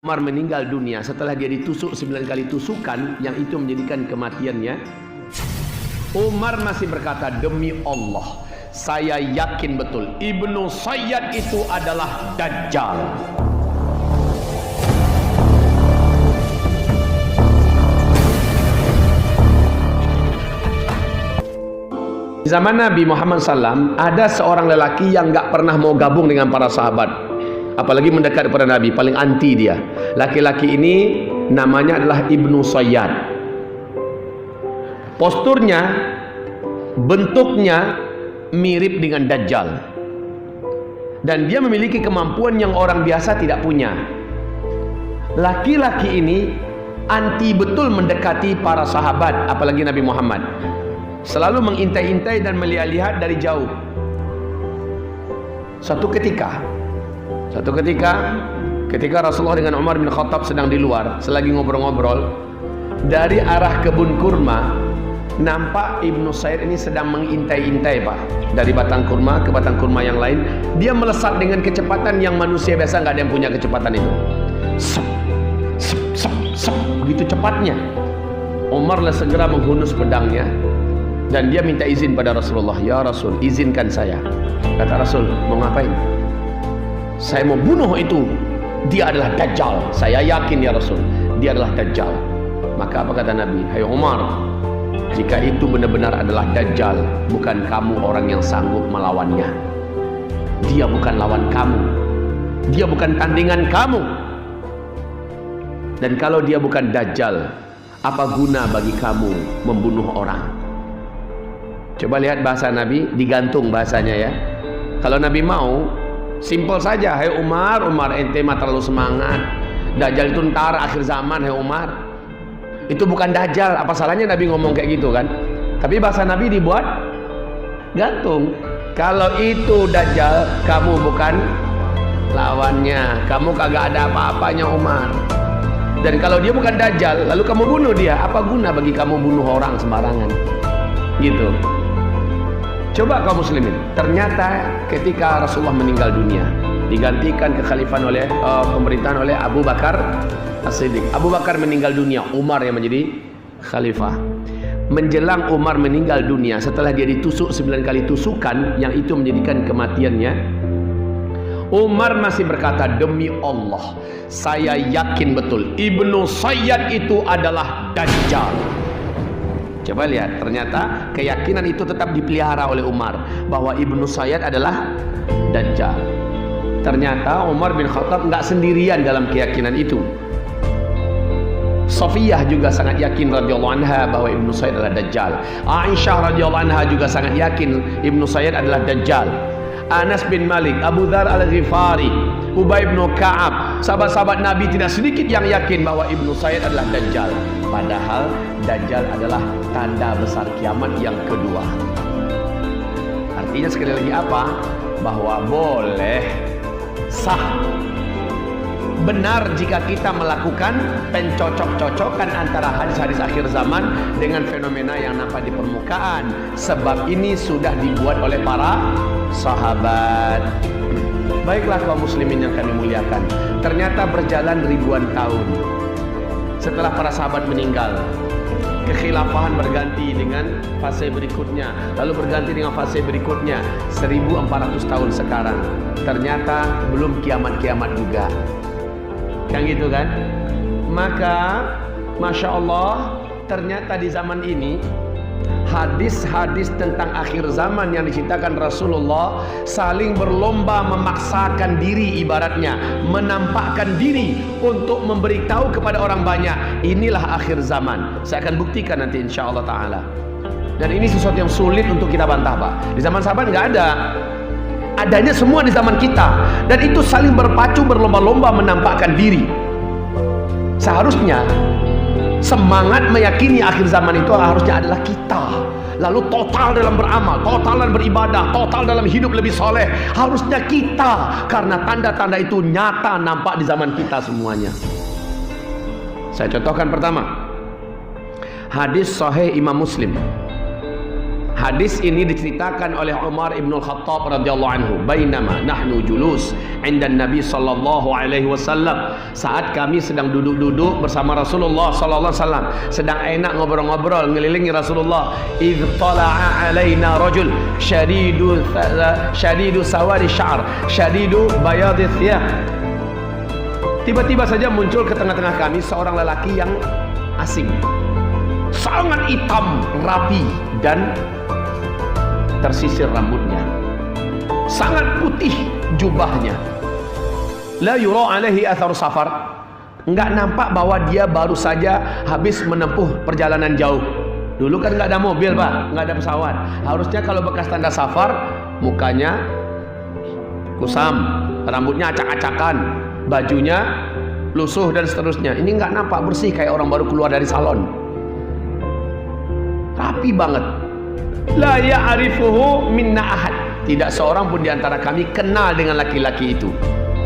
Umar meninggal dunia setelah dia ditusuk 9 kali tusukan yang itu menjadikan kematiannya. Umar masih berkata, demi Allah, saya yakin betul Ibnu Sayyad itu adalah Dajjal. Di zaman Nabi Muhammad SAW ada seorang lelaki yang gak pernah mau gabung dengan para sahabat, apalagi mendekat kepada Nabi, paling anti dia. Laki-laki ini namanya adalah Ibnu Sayyad. Posturnya, bentuknya mirip dengan Dajjal, dan dia memiliki kemampuan yang orang biasa tidak punya. Laki-laki ini anti betul mendekati para sahabat, apalagi Nabi Muhammad. Selalu mengintai-intai dan melihat-lihat dari jauh. Satu ketika Rasulullah dengan Umar bin Khattab sedang di luar, selagi ngobrol-ngobrol, dari arah kebun kurma nampak Ibnu Sayyad ini sedang mengintai-intai, Pak. Dari batang kurma ke batang kurma yang lain, dia melesat dengan kecepatan yang manusia biasa nggak ada yang punya kecepatan itu. Sep, sep, sep, sep, begitu cepatnya. Umar segera menghunus pedangnya dan dia minta izin pada Rasulullah. Ya Rasul, izinkan saya. Kata Rasul, mau ngapain? Saya mau bunuh itu. Dia adalah Dajjal. Saya yakin ya Rasul, dia adalah Dajjal. Maka apa kata Nabi? Hai Umar, jika itu benar-benar adalah Dajjal, bukan kamu orang yang sanggup melawannya. Dia bukan lawan kamu, dia bukan tandingan kamu. Dan kalau dia bukan Dajjal, apa guna bagi kamu membunuh orang? Coba lihat bahasa Nabi, digantung bahasanya ya. Kalau Nabi mau, simpel saja. Hai Umar, ente mah terlalu semangat. Dajjal itu ntar akhir zaman, hai Umar. Itu bukan Dajjal. Apa salahnya Nabi ngomong kayak gitu kan? Tapi bahasa Nabi dibuat gantung. Kalau itu Dajjal, kamu bukan lawannya. Kamu kagak ada apa-apanya Umar. Dan kalau dia bukan Dajjal, lalu kamu bunuh dia, apa guna bagi kamu bunuh orang sembarangan? Gitu. Coba kaum muslimin, ternyata ketika Rasulullah meninggal dunia, digantikan kekhalifahan oleh pemerintahan oleh Abu Bakar As-Siddiq. Abu Bakar meninggal dunia, Umar yang menjadi khalifah. Menjelang Umar meninggal dunia setelah dia ditusuk 9 kali tusukan yang itu menjadikan kematiannya, Umar masih berkata, demi Allah, saya yakin betul Ibnu Sayyad itu adalah Dajjal. Coba lihat, ternyata keyakinan itu tetap dipelihara oleh Umar bahwa Ibnu Sayyad adalah Dajjal. Ternyata Umar bin Khattab nggak sendirian dalam keyakinan itu. Safiyah juga sangat yakin radhiyallahu anha bahwa Ibnu Sayyad adalah Dajjal. Aisyah radhiyallahu anha juga sangat yakin Ibnu Sayyad adalah Dajjal. Anas bin Malik, Abu Dzar Al-Ghifari, Ubay bin Ka'ab, sahabat-sahabat Nabi tidak sedikit yang yakin bahwa Ibnu Sayyad adalah Dajjal. Padahal Dajjal adalah tanda besar kiamat yang kedua. Artinya sekali lagi apa? Bahwa boleh, sah, benar jika kita melakukan pencocok-cocokan antara hadis-hadis akhir zaman dengan fenomena yang nampak di permukaan. Sebab ini sudah dibuat oleh para sahabat. Baiklah kaum muslimin yang kami muliakan, ternyata berjalan ribuan tahun setelah para sahabat meninggal, kekhilafahan berganti dengan fase berikutnya, lalu berganti dengan fase berikutnya. 1400 tahun sekarang, ternyata belum kiamat-kiamat juga, kan gitu kan? Maka Masya Allah, ternyata di zaman ini hadis-hadis tentang akhir zaman yang diceritakan Rasulullah saling berlomba memaksakan diri, ibaratnya menampakkan diri untuk memberitahu kepada orang banyak, inilah akhir zaman. Saya akan buktikan nanti insya Allah ta'ala. Dan ini sesuatu yang sulit untuk kita bantah, Pak. Di zaman sahabat nggak ada, adanya semua di zaman kita. Dan itu saling berpacu berlomba-lomba menampakkan diri. Seharusnya semangat meyakini akhir zaman itu harusnya adalah kita. Lalu total dalam beramal, total dalam beribadah, total dalam hidup lebih soleh. Harusnya kita, karena tanda-tanda itu nyata nampak di zaman kita semuanya. Saya contohkan pertama, hadis sahih Imam Muslim. Hadis ini diceritakan oleh Umar ibn Khattab radhiyallahu anhu. Bainama nahnu julus inda Nabi sallallahu alaihi wasallam. Saat kami sedang duduk-duduk bersama Rasulullah sallallahu alaihi wasallam, sedang enak ngobrol-ngobrol ngelilingi Rasulullah. Idz tala'a alaina rajul syadidu sawadi sya'r, syadidu bayadhi thiyab. Tiba-tiba saja muncul ke tengah-tengah kami seorang lelaki yang asing, sangat hitam, rapi dan tersisir rambutnya, sangat putih jubahnya. La yura alaihi athar safar, enggak nampak bahwa dia baru saja habis menempuh perjalanan jauh. Dulu kan enggak ada mobil Pak, enggak ada pesawat. Harusnya kalau bekas tanda safar, mukanya kusam, rambutnya acak-acakan, bajunya lusuh dan seterusnya. Ini enggak nampak, bersih kayak orang baru keluar dari salon, rapi banget. La ya'rifuhu minna ahad, tidak seorang pun diantara kami kenal dengan laki-laki itu.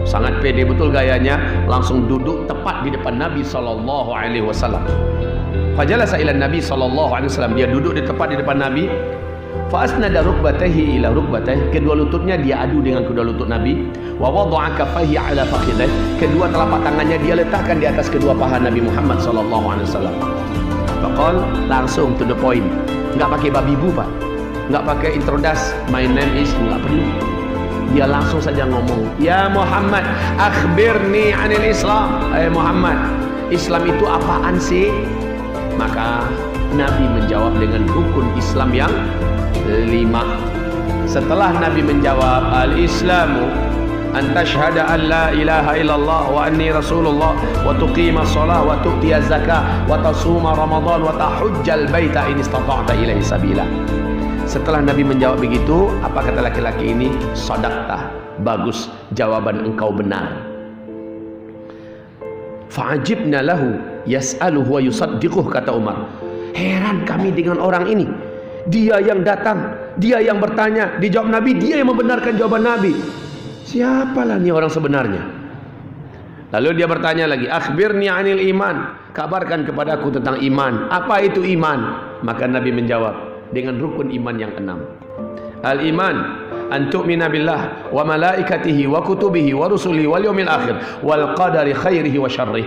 Sangat pede betul gayanya, langsung duduk tepat di depan Nabi sallallahu alaihi wasallam. Fajalasa ila Nabi sallallahu alaihi wasallam, dia duduk di tepat di depan Nabi. Fa asnada rukbatayhi ila rukbatayhi, kedua lututnya dia adu dengan kedua lutut Nabi. Wa wada'a kaffayhi ala fakhidayhi, kedua telapak tangannya dia letakkan di atas kedua paha Nabi Muhammad sallallahu alaihi wasallam. Faqal, langsung to the point, enggak pakai babi bu Pak, enggak pakai introduce, my name is, enggak perlu. Dia langsung saja ngomong, ya Muhammad, akhbirni anil Islam. Muhammad, Islam itu apaan sih? Maka Nabi menjawab dengan rukun Islam yang 5. Setelah Nabi menjawab al-Islamu an tashhada an la ilaha illallah wa anni rasulullah wa tuqima shalah wa tu'tiya zakah wa tasuma ramadan wa tahujjal baita in istata'ta ilaihi sabila. Setelah Nabi menjawab begitu, apa kata laki-laki ini? Sadaqta, bagus, jawaban engkau benar. Fa'ajibna lahu yas'aluhu wa yusaddiquh, kata Umar. Heran kami dengan orang ini. Dia yang datang, dia yang bertanya, dijawab Nabi, dia yang membenarkan jawaban Nabi. Siapalah nih orang sebenarnya? Lalu dia bertanya lagi, akhbirni anil iman, kabarkan kepadaku tentang iman. Apa itu iman? Maka Nabi menjawab dengan rukun iman yang 6. Al-iman an tu'mina billah wa malaikatihi wa kutubihi wa rusulihi wal yawmil akhir wal qadari khairihi wa syarrih.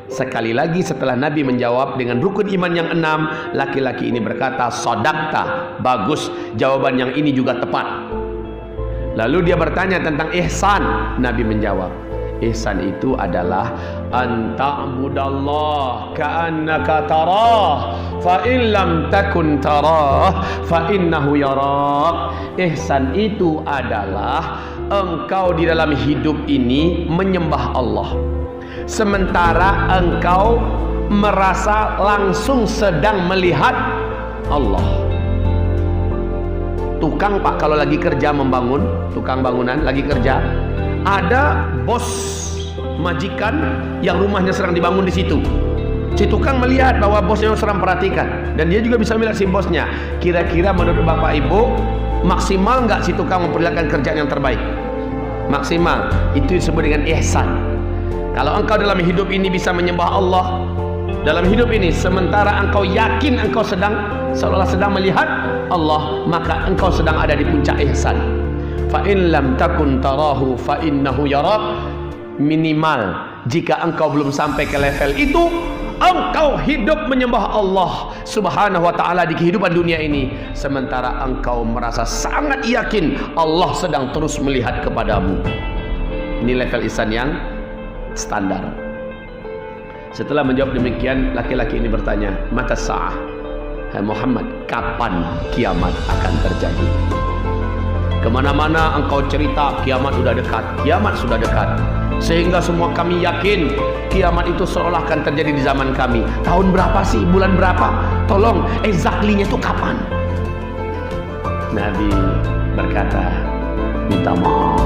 Sekali lagi setelah Nabi menjawab dengan rukun iman yang 6, laki-laki ini berkata, sadaqta, bagus, jawaban yang ini juga tepat. Lalu dia bertanya tentang ihsan. Nabi menjawab, ihsan itu adalah anta'budallah ka'annaka tarah fa in lam takun tarah fa innahu yarak. Ihsan itu adalah engkau di dalam hidup ini menyembah Allah, sementara engkau merasa langsung sedang melihat Allah. Tukang Pak kalau lagi kerja membangun, tukang bangunan lagi kerja, ada bos majikan yang rumahnya sedang dibangun di situ. Si tukang melihat bahwa bosnya sedang perhatikan, dan dia juga bisa melihat si bosnya. Kira-kira menurut Bapak Ibu, maksimal nggak si tukang memperlihatkan kerjaan yang terbaik? Maksimal. Itu disebut dengan ihsan. Kalau engkau dalam hidup ini bisa menyembah Allah dalam hidup ini, sementara engkau yakin engkau seolah sedang melihat Allah, maka engkau sedang ada di puncak ihsan. Fa in lam takun tarahu fa innahu yarak. Minimal jika engkau belum sampai ke level itu, engkau hidup menyembah Allah subhanahu wa ta'ala di kehidupan dunia ini, sementara engkau merasa sangat yakin Allah sedang terus melihat kepadamu. Ini level ihsan yang standar. Setelah menjawab demikian, laki-laki ini bertanya, mata sa'ah, hai Muhammad, kapan kiamat akan terjadi? Kemana-mana engkau cerita kiamat sudah dekat, kiamat sudah dekat, sehingga semua kami yakin kiamat itu seolah akan terjadi di zaman kami. Tahun berapa sih? Bulan berapa? Tolong exactly-nya itu kapan? Nabi berkata, minta maaf,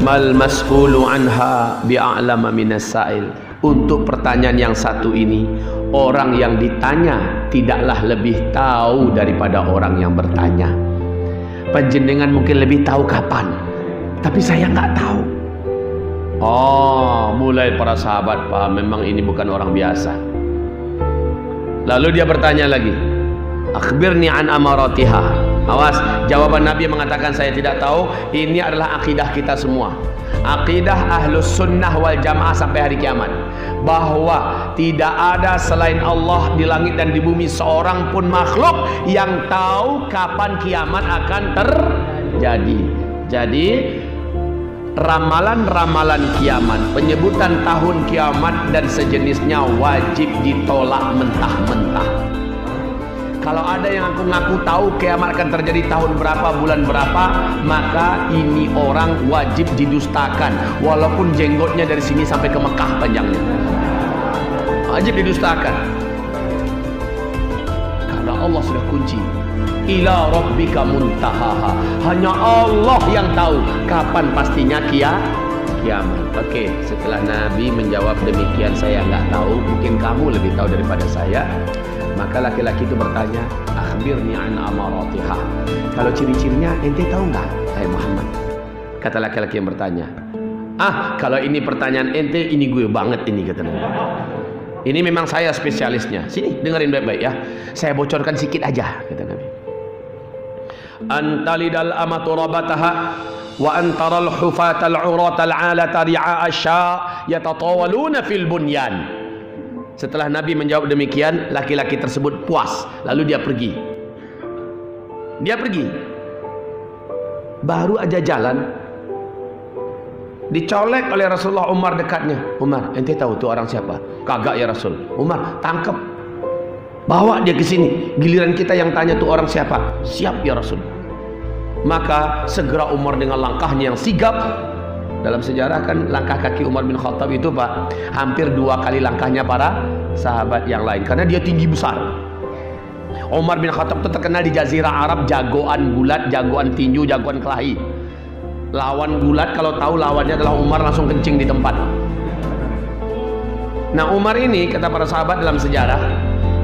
mal mas'ulu anha bi'a'lama minas sa'il. Untuk pertanyaan yang satu ini, orang yang ditanya tidaklah lebih tahu daripada orang yang bertanya. Panjenengan mungkin lebih tahu kapan, tapi saya nggak tahu. Oh, mulai para sahabat paham, memang ini bukan orang biasa. Lalu dia bertanya lagi, Akhbirni an amaratiha. Awas, jawaban Nabi mengatakan saya tidak tahu. Ini adalah akidah kita semua, akidah ahlus sunnah wal jamaah sampai hari kiamat, bahwa tidak ada selain Allah di langit dan di bumi seorang pun makhluk yang tahu kapan kiamat akan terjadi. Jadi ramalan-ramalan kiamat, penyebutan tahun kiamat dan sejenisnya wajib ditolak mentah-mentah. Kalau ada yang ngaku tahu kiamat akan terjadi tahun berapa, bulan berapa, maka ini orang wajib didustakan, walaupun jenggotnya dari sini sampai ke Mekah panjangnya. Wajib didustakan. Karena Allah sudah kunci. Ila rabbika muntahaha. Hanya Allah yang tahu kapan pastinya kiamat. Oke, setelah Nabi menjawab demikian, saya nggak tahu, mungkin kamu lebih tahu daripada saya. Maka laki-laki itu bertanya, akhbirni an amaratiha. Kalau ciri-cirinya ente tahu nggak, hai Muhammad? Kata laki-laki yang bertanya, kalau ini pertanyaan ente, ini gue banget ini, kata Nabi. Ini memang saya spesialisnya. Sini dengerin baik-baik ya. Saya bocorkan sedikit aja, kata Nabi. Antalidal amatu rabataha wa antaral hufatal uratal alata ri'a asya yatatawaluna fil bunyan. Setelah Nabi menjawab demikian, laki-laki tersebut puas, lalu dia pergi. Baru aja jalan, dicolek oleh Rasulullah Umar dekatnya. Umar, ente tahu tuh orang siapa? Kagak ya Rasul. Umar, tangkap, bawa dia ke sini. Giliran kita yang tanya tuh orang siapa. Siap ya Rasul. Maka segera Umar dengan langkahnya yang sigap. Dalam sejarah kan langkah kaki Umar bin Khattab itu Pak, hampir 2 kali langkahnya para sahabat yang lain, karena dia tinggi besar. Umar bin Khattab itu terkenal di Jazirah Arab jagoan gulat, jagoan tinju, jagoan kelahi. Lawan gulat kalau tahu lawannya adalah Umar, langsung kencing di tempat. Nah Umar ini kata para sahabat dalam sejarah,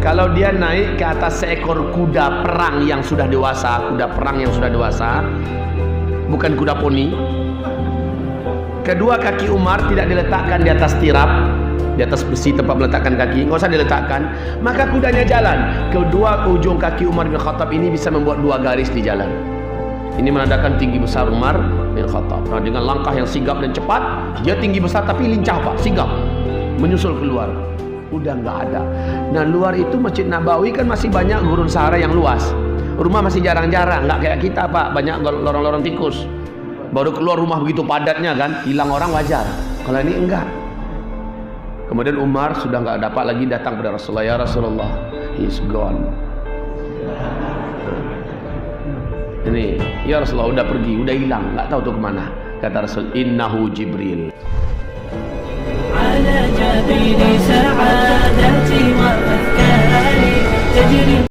kalau dia naik ke atas seekor kuda perang yang sudah dewasa, bukan kuda poni. Kedua kaki Umar tidak diletakkan di atas tirap, di atas besi tempat meletakkan kaki, nggak usah diletakkan. Maka kudanya jalan. Kedua ujung kaki Umar bin Khattab ini bisa membuat 2 garis di jalan. Ini menandakan tinggi besar Umar bin Khattab. Nah, dengan langkah yang sigap dan cepat, dia tinggi besar tapi lincah Pak, sigap, menyusul keluar. Udah nggak ada. Nah luar itu Masjid Nabawi kan masih banyak gurun Sahara yang luas. Rumah masih jarang-jarang, nggak kayak kita Pak, banyak lorong-lorong tikus. Baru keluar rumah begitu padatnya kan, hilang orang wajar. Kalau ini enggak. Kemudian Umar sudah nggak dapat lagi datang pada Rasulullah. Ya Rasulullah, he's gone. Ini, ya Rasulullah udah pergi, udah hilang, nggak tahu tuh kemana. Kata Rasul, innahu Jibril.